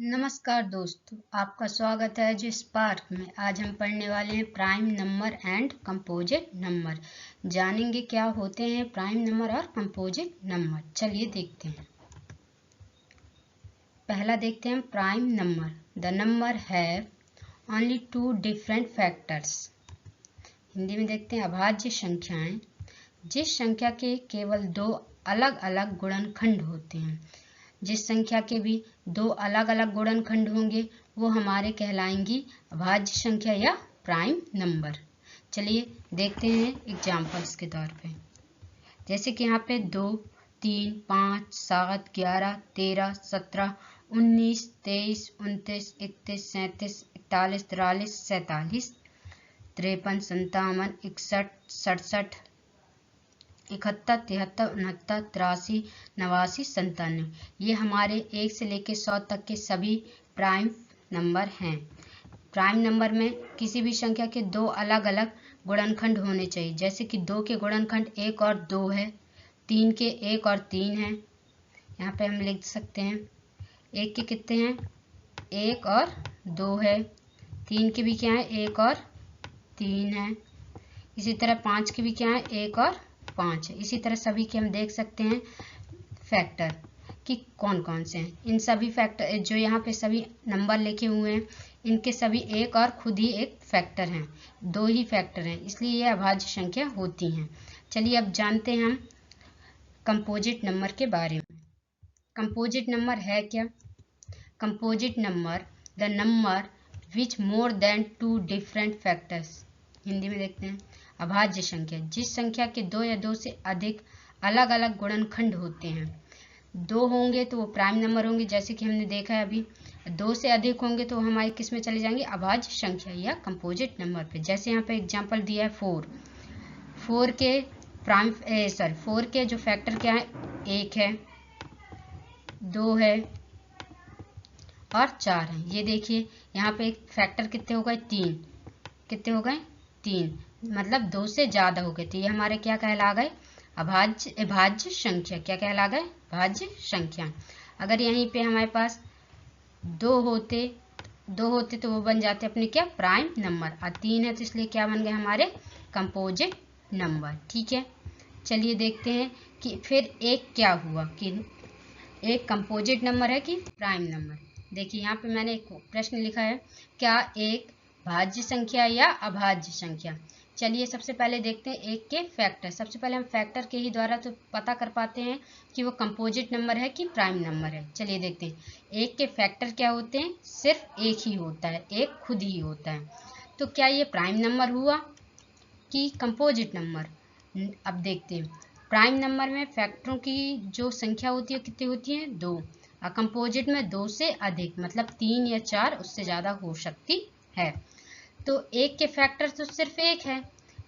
नमस्कार दोस्तों, आपका स्वागत है जो स्पार्क में। आज हम पढ़ने वाले हैं prime number and composite number. जानेंगे क्या होते हैं प्राइम नंबर और कंपोजिट नंबर। चलिए देखते हैं। पहला देखते हैं prime number. The number have only two different factors. Hindi में देखते हैं अभाज्य संख्याएं जिस संख्या के केवल दो अलग अलग गुणनखंड होते हैं। जिस संख्या के भी दो अलग अलग गुणनखंड होंगे वो हमारे कहलाएंगी अभाज्य संख्या या प्राइम नंबर। चलिए देखते हैं एग्जाम्पल्स के तौर पे। जैसे कि यहाँ पे 2, 3, 5, 7, 11, 13, 17, 19, 23, 29, 31, 37, 41, 43, 47, 53, 57, 61, 67, 71, 73, 69, 83, 89, 97। ये हमारे 1 से लेकर 100 तक के सभी प्राइम नंबर हैं। प्राइम नंबर में किसी भी संख्या के दो अलग अलग गुणनखंड होने चाहिए। जैसे कि 2 के गुणनखंड 1 और 2 है, 3 के 1 और 3 है। यहाँ पे हम लिख सकते हैं 1 के कितने हैं, 1 और 2 है। 3 के भी क्या है, 1 और 3 है। इसी तरह 5 के भी क्या है, 1 और 5 है। इसी तरह सभी के हम देख सकते हैं फैक्टर कि कौन कौन से हैं। इन सभी फैक्टर जो यहाँ पे सभी नंबर लिखे हुए हैं इनके सभी एक और खुद ही एक फैक्टर हैं, दो ही फैक्टर हैं, इसलिए ये अभाज्य संख्या होती हैं। चलिए अब जानते हैं हम कंपोजिट नंबर के बारे में। कंपोजिट नंबर है क्या? Composite number the number which more than two different factors. Hindi में देखते हैं अभाज्य संख्या जिस संख्या के दो या दो से अधिक अलग अलग गुणनखंड होते हैं। दो होंगे तो वो प्राइम नंबर होंगे, जैसे कि हमने देखा है अभी। दो से अधिक होंगे तो हमारे किस में चले जाएंगे, अभाज्य संख्या या कंपोजिट नंबर पे। जैसे यहाँ पे एग्जांपल दिया है 4। 4 के फोर के जो फैक्टर क्या है, 1 है, 2 है और 4 है। ये देखिए यहाँ पे एक फैक्टर कितने हो गए, 3। कितने हो गए, 3, मतलब 2 से ज्यादा हो गए तो ये हमारे क्या कहला गए, अभाज्य संख्या। क्या कहला गए, अभाज्य संख्या। अगर यहीं पे हमारे पास दो होते तो वो बन जाते अपने क्या, प्राइम नंबर। और 3 है तो इसलिए क्या बन गए हमारे, कंपोजिट नंबर। ठीक है, चलिए देखते हैं कि फिर एक क्या हुआ कि एक कंपोजिट नंबर है कि प्राइम नंबर। देखिए यहाँ पे मैंने एक प्रश्न लिखा है, क्या एक भाज्य संख्या या अभाज्य संख्या। चलिए सबसे पहले देखते हैं एक के फैक्टर। सबसे पहले हम फैक्टर के ही द्वारा तो पता कर पाते हैं कि वो कंपोजिट नंबर है कि प्राइम नंबर है। चलिए देखते हैं एक के फैक्टर क्या होते हैं, सिर्फ एक ही होता है, एक खुद ही होता है। तो क्या ये प्राइम नंबर हुआ कि कंपोजिट नंबर? अब देखते हैं प्राइम नंबर में फैक्टरों की जो संख्या होती है कितनी होती है, 2। और कंपोजिट में 2 से अधिक, मतलब 3 या 4, उससे ज़्यादा हो सकती है। तो एक के फैक्टर तो सिर्फ एक है,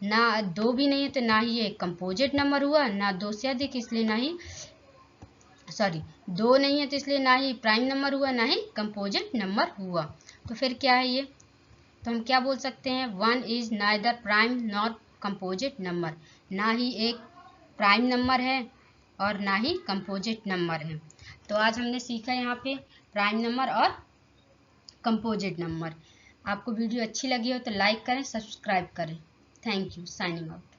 ना 2 भी नहीं है तो ना ही एक कंपोजिट नंबर हुआ, ना 2 से अधिक इसलिए ना ही 2 नहीं है तो इसलिए ना ही प्राइम नंबर हुआ, ना ही कंपोजिट नंबर हुआ। तो फिर क्या है ये, तो हम क्या बोल सकते हैं, 1 is neither prime not composite number. ना ही एक प्राइम नंबर है और ना ही कंपोजिट नंबर है। तो आज हमने सीखा यहाँ पे प्राइम नंबर और कंपोजिट नंबर। आपको वीडियो अच्छी लगी हो तो लाइक करें, सब्सक्राइब करें। Thank you. Signing out.